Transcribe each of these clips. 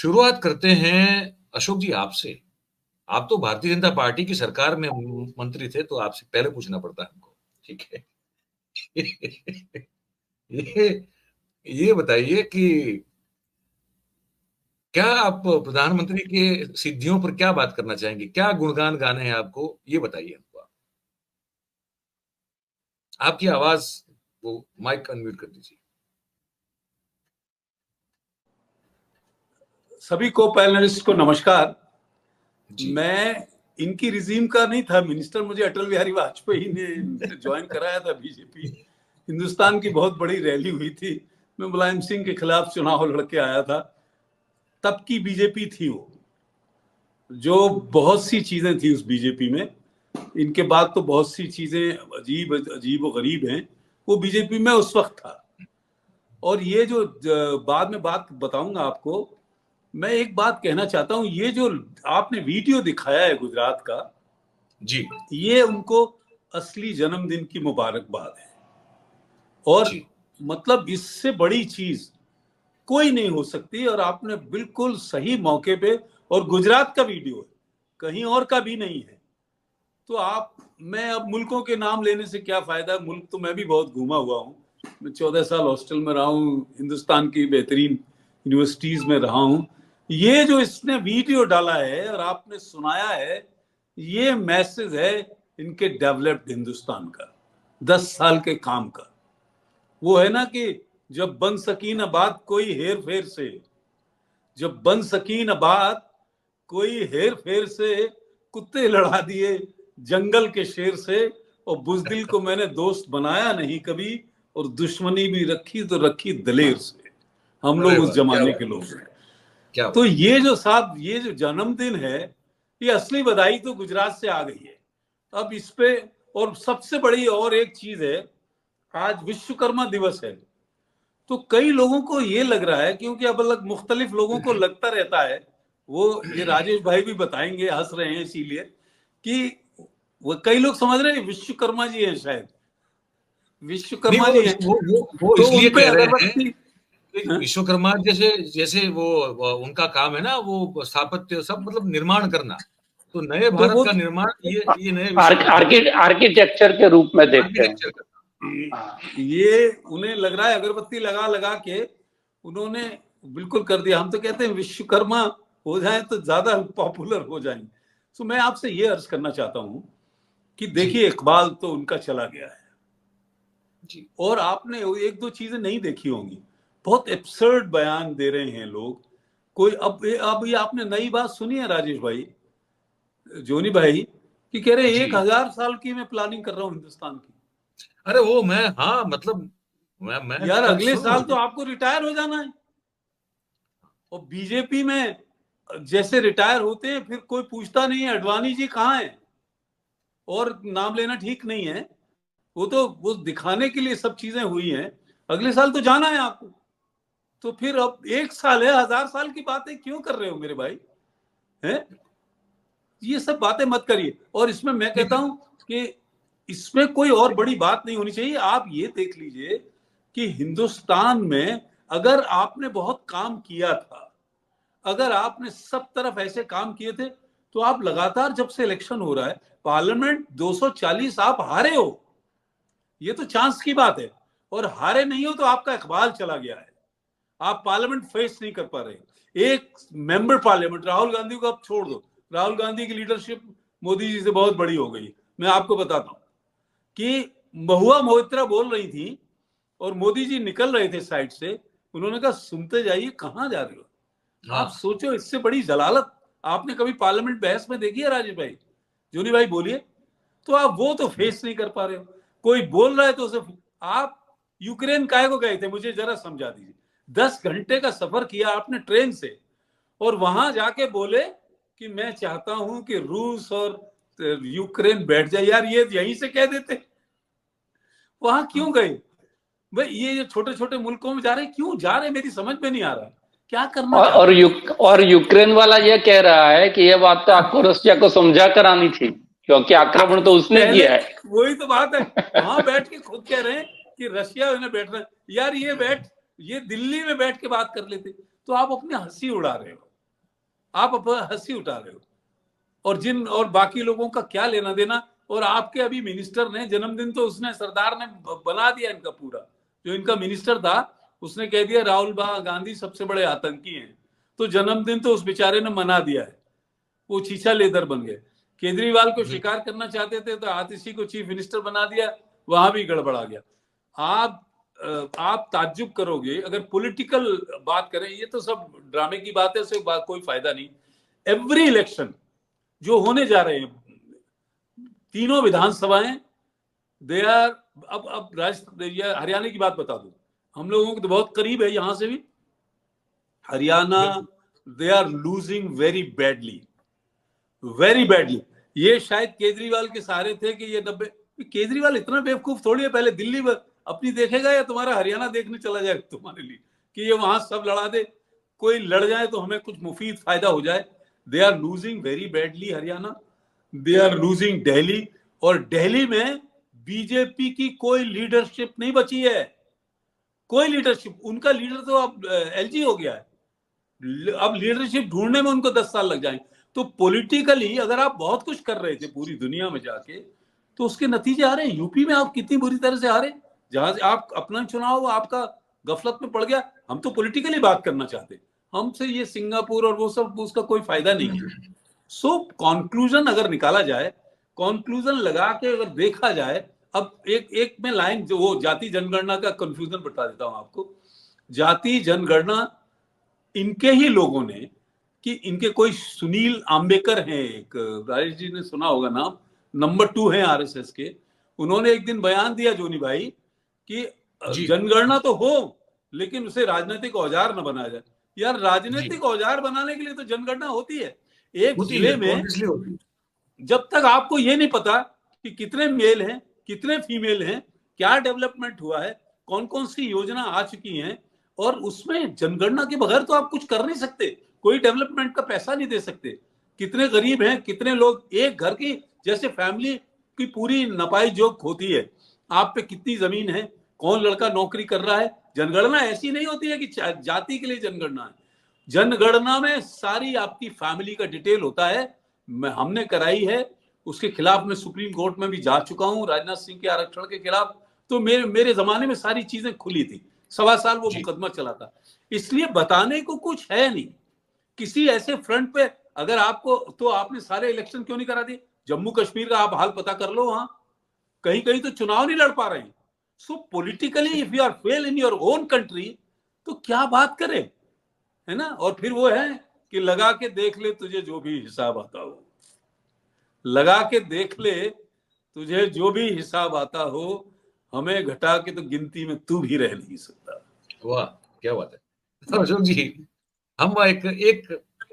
शुरुआत करते हैं अशोक जी आपसे। आप तो भारतीय जनता पार्टी की सरकार में मंत्री थे, तो आपसे पहले पूछना पड़ता है हमको, ठीक है? ये ये बताइए कि क्या आप प्रधानमंत्री के सिद्धियों पर क्या बात करना चाहेंगे? क्या गुणगान गाने हैं आपको? ये बताइए हमको आप। आपकी आवाज़ वो माइक अनम्यूट कर दीजिए। सभी को पैनलिस्ट को नमस्कार। जी। मैं इनकी रिजीम का नहीं था मिनिस्टर, मुझे अटल बिहारी वाजपेयी ने ज्वाइन कराया था बीजेपी। हिंदुस्तान की बहुत बड़ी रैली हुई थी, मैं मुलायम सिंह के खिलाफ चुनाव लड़के आया था। तब की बीजेपी थी वो, जो बहुत सी चीजें थी उस बीजेपी में। इनके बाद तो बहुत सी चीजें अजीब अजीब और गरीब हैं, वो बीजेपी में उस वक्त था। और ये जो बाद में बात बताऊंगा आपको, मैं एक बात कहना चाहता हूं, ये जो आपने वीडियो दिखाया है गुजरात का, जी, ये उनको असली जन्मदिन की मुबारकबाद है। और जी। मतलब इससे बड़ी चीज कोई नहीं हो सकती। और आपने बिल्कुल सही मौके पे, और गुजरात का वीडियो है, कहीं और का भी नहीं है। तो आप, मैं अब मुल्कों के नाम लेने से क्या फायदा, मुल्क तो मैं भी बहुत घूमा हुआ हूँ। मैं 14 साल हॉस्टल में रहा हूँ, हिंदुस्तान की बेहतरीन यूनिवर्सिटीज में रहा हूँ। ये जो इसने वीडियो डाला है और आपने सुनाया है, ये मैसेज है इनके डेवलप्ड हिंदुस्तान का, 10 साल के काम का। वो है ना कि जब बन सकी न बात कोई हेर फेर से, जब बन सकी न बात कोई हेर फेर से, कुत्ते लड़ा दिए जंगल के शेर से, और बुजदिल को मैंने दोस्त बनाया नहीं कभी, और दुश्मनी भी रखी तो रखी दलेर से। हम अरे लोग उस वाह! क्या जमाने बात के है, लोग हैं। क्या तो बात है। ये जो साहब, ये जो जन्मदिन है, ये असली बधाई तो गुजरात से आ गई है। अब इस पे, और सबसे बड़ी और एक चीज है, आज विश्वकर्मा दिवस है। तो कई लोगों को ये लग रहा है, क्योंकि अब अलग मुख्तलिफ लोगों को लगता रहता है, वो ये राजेश भाई भी बताएंगे, हंस रहे हैं इसीलिए, कि वो कई लोग समझ रहे हैं विश्वकर्मा जी हैं, शायद नहीं, विश्वकर्मा जी हैं। वो तो इसलिए उनपे कह रहे हैं अगरबत्ती, कि हाँ? विश्वकर्मा जैसे जैसे वो उनका काम है ना, वो स्थापत्य सब मतलब निर्माण करना। तो नए तो भारत वो का निर्माण ये नए विश्वकर्मा आर्किटेक्चर के रूप में देखते हैं। आर्किटेक्चर करना। ये उन्हें लग रहा है अगरबत्ती लगा लगा के उन्होंने बिल्कुल कर दिया। हम तो कहते हैं विश्वकर्मा हो जाए तो ज्यादा पॉपुलर हो जाएंगे। तो मैं आपसे ये अर्ज करना चाहता हूं कि जी, देखिए, इकबाल तो उनका चला गया है, जी। और आपने एक दो चीजें नहीं देखी होंगी, बहुत एब्सर्ड बयान दे रहे हैं लोग। कोई अब ये आपने नई बात सुनी है राजेश भाई, जोनी भाई, कि कह रहे जी। 1000 साल की मैं प्लानिंग कर रहा हूं हिंदुस्तान की। अरे वो मैं, हाँ, मतलब मैं यार कल अगले सुन साल तो आपको रिटायर हो जाना है, और बीजेपी में जैसे रिटायर होते हैं फिर कोई पूछता नहीं है अडवाणी जी कहाँ हैं, और नाम लेना ठीक नहीं है। वो तो वो दिखाने के लिए सब चीजें हुई हैं। अगले साल तो जाना है आपको। तो फिर अब 1 साल है, 1000 साल की बातें क्यों कर रहे हो मेरे भाई? हैं? ये सब बातें मत करिए। और इसमें मैं कहता हूं कि इसमें कोई और बड़ी बात नहीं होनी चाहिए। आप ये देख लीजिए कि हिंदुस्तान में अगर आपने बहुत काम किया था, अगर आपने सब तरफ ऐसे काम किए थे, तो आप लगातार, जब से इलेक्शन हो रहा है, पार्लियामेंट 240 आप हारे हो, ये तो चांस की बात है। और हारे नहीं हो तो आपका इकबाल चला गया है, आप पार्लियामेंट फेस नहीं कर पा रहे। एक मेंबर पार्लियामेंट, राहुल गांधी को आप छोड़ दो, राहुल गांधी की लीडरशिप मोदी जी से बहुत बड़ी हो गई। मैं आपको बताता हूं कि महुआ मोइत्रा बोल रही थी और मोदी जी निकल रहे थे साइड से, उन्होंने कहा सुनते जाइए, कहां जा रहे हो? आप हाँ। सोचो, इससे बड़ी जलालत आपने कभी पार्लियामेंट बहस में देखी है राजेश भाई? जोनी भाई बोलिए। तो आप वो तो फेस नहीं कर पा रहे हो। कोई बोल रहा है तो उसे, आप यूक्रेन काहे को गए थे, मुझे जरा समझा दीजिए। 10 घंटे का सफर किया आपने ट्रेन से, और वहां जाके बोले कि मैं चाहता हूं कि रूस और यूक्रेन बैठ जाए। यार ये यहीं से कह देते, वहां क्यों गए भाई? ये छोटे छोटे मुल्कों में जा रहे, क्यों जा रहे, मेरी समझ में नहीं आ रहा है। क्या करना चाहते हैं? और यूक्रेन वाला ये कह रहा है कि ये बात तो आपको रशिया को समझा कर आनी थी, क्योंकि आक्रमण तो उसने पहले किया है। वही तो बात है, वहां बैठ के खुद कह रहे हैं कि रशिया में बैठ रहे हैं। यार ये दिल्ली में बैठ के बात कर लेते, तो आप अपनी हंसी उड़ा रहे हो। आप हंसी उठा रहे हो, और बाकी लोगों का क्या लेना देना। और आपके अभी मिनिस्टर ने जन्मदिन तो उसने सरदार ने बना दिया इनका पूरा, जो इनका मिनिस्टर था उसने कह दिया राहुल गांधी सबसे बड़े आतंकी हैं, तो जन्मदिन तो उस बेचारे ने मना दिया है, वो चीचा लेदर बन गए। केजरीवाल को शिकार करना चाहते थे तो आतिशी को चीफ मिनिस्टर बना दिया, वहां भी गड़बड़ा गया। आप ताज्जुब करोगे अगर पॉलिटिकल बात करें, ये तो सब ड्रामे की बात है, उससे कोई फायदा नहीं। एवरी इलेक्शन जो होने जा रहे हैं, तीनों विधानसभाएं, दे आर, अब हरियाणा की बात बता दूं, हम लोगों को तो बहुत करीब है यहां से भी, Haryana, they are losing very badly, very badly. ये शायद केजरीवाल के सहारे थे कि ये 90, केजरीवाल इतना बेवकूफ थोड़ी है, पहले दिल्ली अपनी देखेगा या तुम्हारा हरियाणा देखने चला जाए तुम्हारे लिए, कि ये वहां सब लड़ा दे, कोई लड़ जाए तो हमें कुछ मुफीद फायदा हो जाए। They are losing very badly Haryana, they are losing Delhi, और दिल्ली में बीजेपी की कोई लीडरशिप नहीं बची है, कोई लीडरशिप। उनका लीडर तो अब एलजी हो गया है, अब लीडरशिप ढूंढने में उनको 10 साल लग जाएंगे। तो पॉलिटिकली अगर आप बहुत कुछ कर रहे थे पूरी दुनिया में जाके, तो उसके नतीजे आ रहे हैं। यूपी में आप कितनी बुरी तरह से हारे, जहां से आप अपना चुनाव आपका गफलत में पड़ गया। हम तो पॉलिटिकली बात करना चाहते, हमसे ये सिंगापुर और वो सब उसका कोई फायदा नहीं है। सो कॉन्क्लूजन अगर निकाला जाए, कॉन्क्लूजन लगा के अगर देखा जाए, अब एक में लाइन जो वो जाति जनगणना का कंफ्यूजन बता देता हूं आपको। जाति जनगणना इनके ही लोगों ने, कि इनके कोई सुनील आम्बेकर हैं, एक राजेश जी ने सुना होगा नाम, नंबर 2 है आरएसएस के, उन्होंने एक दिन बयान दिया जोनी भाई कि जनगणना तो हो लेकिन उसे राजनीतिक औजार न बनाया जाए। यार राजनीतिक औजार बनाने के लिए तो जनगणना होती है। एक जिले में जब तक आपको ये नहीं पता कि कितने मेल हैं कितने फीमेल हैं, क्या डेवलपमेंट हुआ है, कौन कौन सी योजना आ चुकी हैं, और उसमें जनगणना के बगैर तो आप कुछ कर नहीं सकते, कोई डेवलपमेंट का पैसा नहीं दे सकते। कितने गरीब हैं, कितने लोग, एक घर की जैसे फैमिली की पूरी नपाई जोक होती है, आप पे कितनी जमीन है, कौन लड़का नौकरी कर रहा है। जनगणना ऐसी नहीं होती है कि जाति के लिए जनगणना है, जनगणना में सारी आपकी फैमिली का डिटेल होता है। हमने कराई है, उसके खिलाफ मैं सुप्रीम कोर्ट में भी जा चुका हूं, राजनाथ सिंह के आरक्षण के खिलाफ। तो मेरे जमाने में सारी चीजें खुली थी, 1.25 साल वो मुकदमा चला था। इसलिए बताने को कुछ है नहीं किसी ऐसे फ्रंट पे। अगर आपको, तो आपने सारे इलेक्शन क्यों नहीं करा दिए? जम्मू कश्मीर का आप हाल पता कर लो, वहां कहीं कहीं तो चुनाव नहीं लड़ पा रहे हैं। So politically if you are fail in your own country, तो क्या बात करें, है ना। और फिर वो है कि लगा के देख ले तुझे जो भी हिसाब आता हो, लगा के देख ले तुझे जो भी हिसाब आता हो, हमें घटा के तो गिनती में तू भी रह नहीं सकता। वाह क्या बात है अशोक जी। हम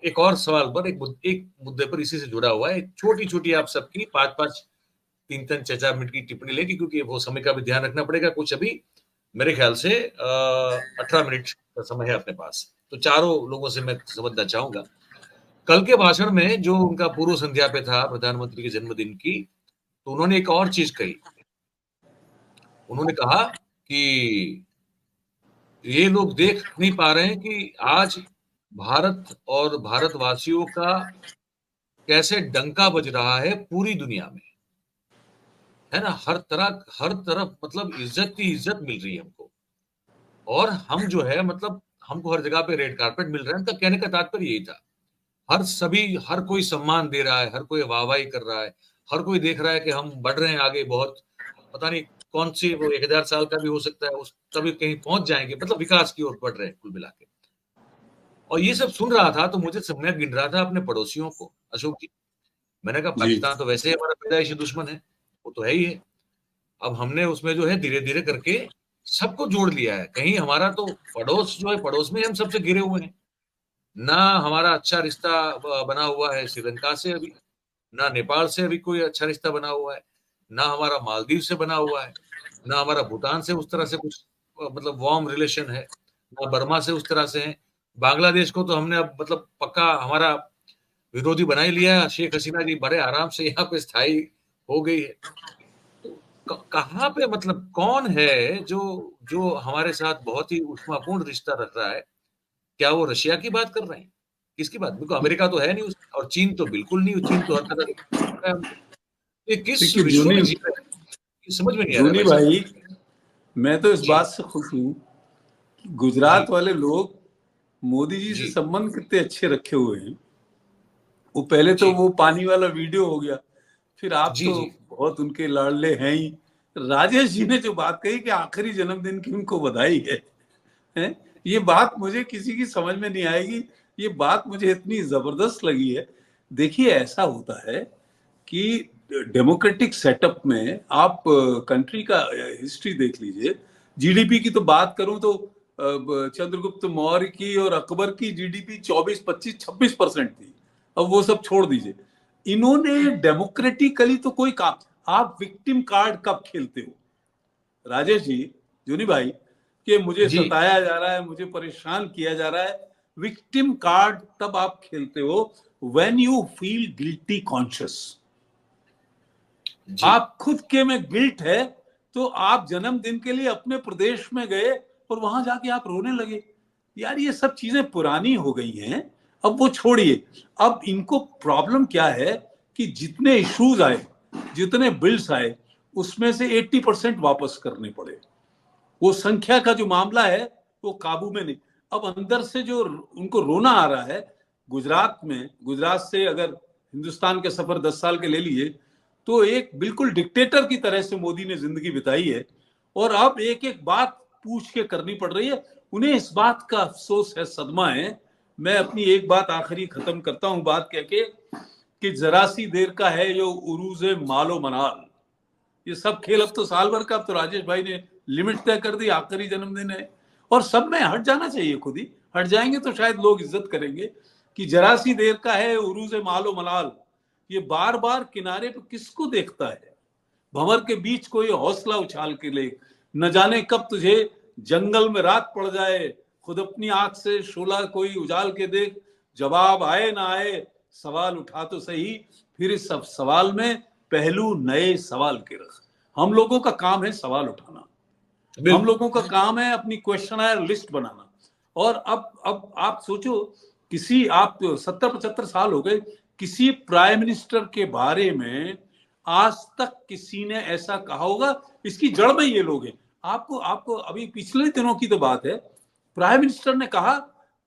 एक और सवाल पर, एक मुद्दे पर इसी से जुड़ा हुआ है, छोटी छोटी आप सबकी 5-5 3-3 4-4 मिनट की टिप्पणी लेगी, क्योंकि वो समय का भी ध्यान रखना पड़ेगा। कुछ अभी मेरे ख्याल से 18 मिनट का समय है अपने पास, तो चारों लोगों से मैं समझना चाहूंगा। कल के भाषण में जो उनका पूर्व संध्या पे था प्रधानमंत्री के जन्मदिन की, तो उन्होंने एक और चीज कही। उन्होंने कहा कि ये लोग देख नहीं पा रहे हैं कि आज भारत और भारतवासियों का कैसे डंका बज रहा है पूरी दुनिया में, है ना। हर तरफ मतलब इज्जत ही इज्जत मिल रही है हमको, और हम जो है मतलब हमको हर जगह पे रेड कार्पेट मिल रहा है। उनका कहने का तात्पर्य यही था, हर कोई सम्मान दे रहा है, हर कोई वाहवाही कर रहा है, हर कोई देख रहा है कि हम बढ़ रहे हैं आगे बहुत, पता नहीं कौन सी वो 1000 साल का भी हो सकता है, उस तभी कहीं पहुंच जाएंगे, मतलब विकास की ओर बढ़ रहे हैं कुल मिला के। और ये सब सुन रहा था तो मैं गिन रहा था अपने पड़ोसियों को अशोक जी। मैंने कहा पाकिस्तान तो वैसे ही हमारा पैदाइशी दुश्मन है, वो तो है ही है। अब हमने उसमें जो है धीरे धीरे करके सबको जोड़ लिया है। कहीं हमारा तो पड़ोस जो है, पड़ोस में हम सबसे घिरे हुए हैं। ना हमारा अच्छा रिश्ता बना हुआ है श्रीलंका से अभी, ना नेपाल से अभी कोई अच्छा रिश्ता बना हुआ है, ना हमारा मालदीव से बना हुआ है, ना हमारा भूटान से उस तरह से कुछ मतलब वार्म रिलेशन है, ना बर्मा से उस तरह से है। बांग्लादेश को तो हमने अब मतलब पक्का हमारा विरोधी बना ही लिया है। शेख हसीना जी बड़े आराम से यहाँ पे स्थायी हो गई है। तो कहाँ पे मतलब कौन है जो जो हमारे साथ बहुत ही ऊष्मापूर्ण रिश्ता रख रहा है? क्या वो रशिया की बात कर रहे हैं? किसकी बात? देखो अमेरिका तो है नहीं और चीन तो बिल्कुल नहीं, चीन तो हर कदम ये किस देखिए विश्व में जी रहे हैं? ये समझ में नहीं आ रहा जोनी भाई साहब। भाई, मैं तो इस जी बात से खुश हूँ कि जी गुजरात वाले लोग मोदी जी से जी संबंध कितने अच्छे रखे हुए हैं। वो पहले तो जी वो पानी वाला वीडियो हो गया, फिर आप जी तो जी बहुत उनके लाडले हैं ही। राजेश जी ने जो बात कही कि आखिरी जन्मदिन की उनको बधाई है, ये बात मुझे किसी की समझ में नहीं आएगी। ये बात मुझे इतनी जबरदस्त लगी है। देखिए ऐसा होता है कि डेमोक्रेटिक सेटअप में आप कंट्री का हिस्ट्री देख लीजिए। जीडीपी की तो बात करूं तो चंद्रगुप्त मौर्य की और अकबर की जीडीपी 24, 25, 26% थी। अब वो सब छोड़ दीजिए, इन्होंने डेमोक्रेटिकली तो कोई काम। आप विक्टिम कार्ड कब खेलते हो राजेश जी, जूनी भाई, कि मुझे जी सताया जा रहा है, मुझे परेशान किया जा रहा है? विक्टिम कार्ड तब आप खेलते हो when you feel guilty conscious. जी आप खुद के में गिल्ट है तो आप जन्मदिन के लिए अपने प्रदेश में गए और वहां जाके आप रोने लगे। यार ये सब चीजें पुरानी हो गई हैं, अब वो छोड़िए। अब इनको प्रॉब्लम क्या है कि जितने इश्यूज आए, जितने बिल्स आए, उसमें से 80% वापस करने पड़े। वो संख्या का जो मामला है वो काबू में नहीं। अब अंदर से जो उनको रोना आ रहा है, गुजरात से अगर हिंदुस्तान के सफर 10 साल के ले लिए तो एक बिल्कुल डिक्टेटर की तरह से मोदी ने जिंदगी बिताई है, और अब एक एक बात पूछ के करनी पड़ रही है। उन्हें इस बात का अफसोस है, सदमा है। मैं अपनी एक बात आखिरी खत्म करता हूं बात कह के कि जरा सी देर का है ये उरूज मालो मनाल। ये सब खेल अब तो साल भर का, अब तो राजेश भाई ने लिमिट तय कर दी, आखिरी जन्मदिन है और सब में हट जाना चाहिए। खुद ही हट जाएंगे तो शायद लोग इज्जत करेंगे कि जरा सी देर का है उरूज मालो मलाल। ये बार बार किनारे पे किसको देखता है? भंवर के बीच कोई हौसला उछाल के ले, न जाने कब तुझे जंगल में रात पड़ जाए, खुद अपनी आंख से शोला कोई उजाल के देख, जवाब आए ना आए सवाल उठा तो सही, फिर इस सब सवाल में पहलू नए सवाल के रख। हम लोगों का काम है सवाल उठाना, हम लोगों का काम है अपनी क्वेश्चनर लिस्ट बनाना। और अब आप सोचो, किसी आप 70-75 साल हो गए, किसी प्राइम मिनिस्टर के बारे में आज तक किसी ने ऐसा कहा होगा? इसकी जड़ में ये लोग हैं। आपको आपको अभी पिछले दिनों की तो बात है, प्राइम मिनिस्टर ने कहा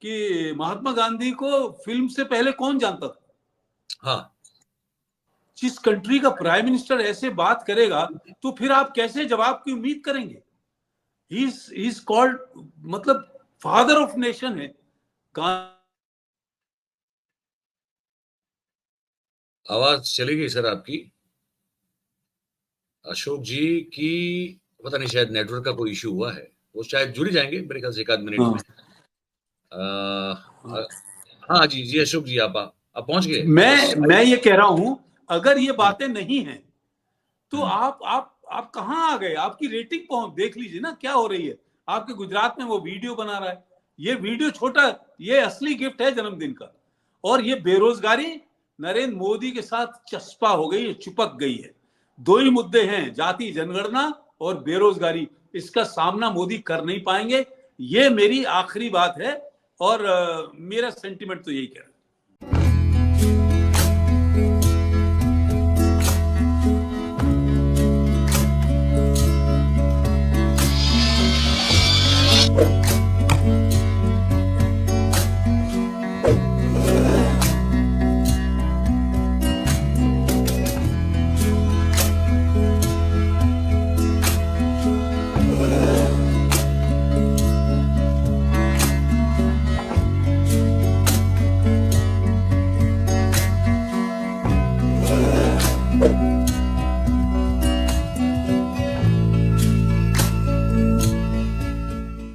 कि महात्मा गांधी को फिल्म से पहले कौन जानता था? हाँ जिस कंट्री का प्राइम मिनिस्टर ऐसे बात करेगा तो फिर आप कैसे जवाब की उम्मीद करेंगे? ही इज कॉल्ड, मतलब फादर ऑफ नेशन है। आवाज चली गई सर आपकी। अशोक जी की पता नहीं, शायद नेटवर्क का कोई इश्यू हुआ है। वो शायद जुड़ ही जाएंगे मेरे ख्याल से 1 आध मिनट में। हाँ जी जी अशोक जी, आप पहुंच गए वापस। मैं ये कह रहा हूं, अगर ये बातें नहीं हैं तो आप कहां आ गए? आपकी रेटिंग पहुंच देख लीजिए ना क्या हो रही है। आपके गुजरात में वो वीडियो बना रहा है, ये वीडियो छोटा, ये असली गिफ्ट है जन्मदिन का। और ये बेरोजगारी नरेंद्र मोदी के साथ चस्पा हो गई है, चिपक गई है। दो ही मुद्दे हैं, जाति जनगणना और बेरोजगारी। इसका सामना मोदी कर नहीं पाएंगे, ये मेरी आखिरी बात है। और मेरा सेंटिमेंट तो यही कह रहा है। you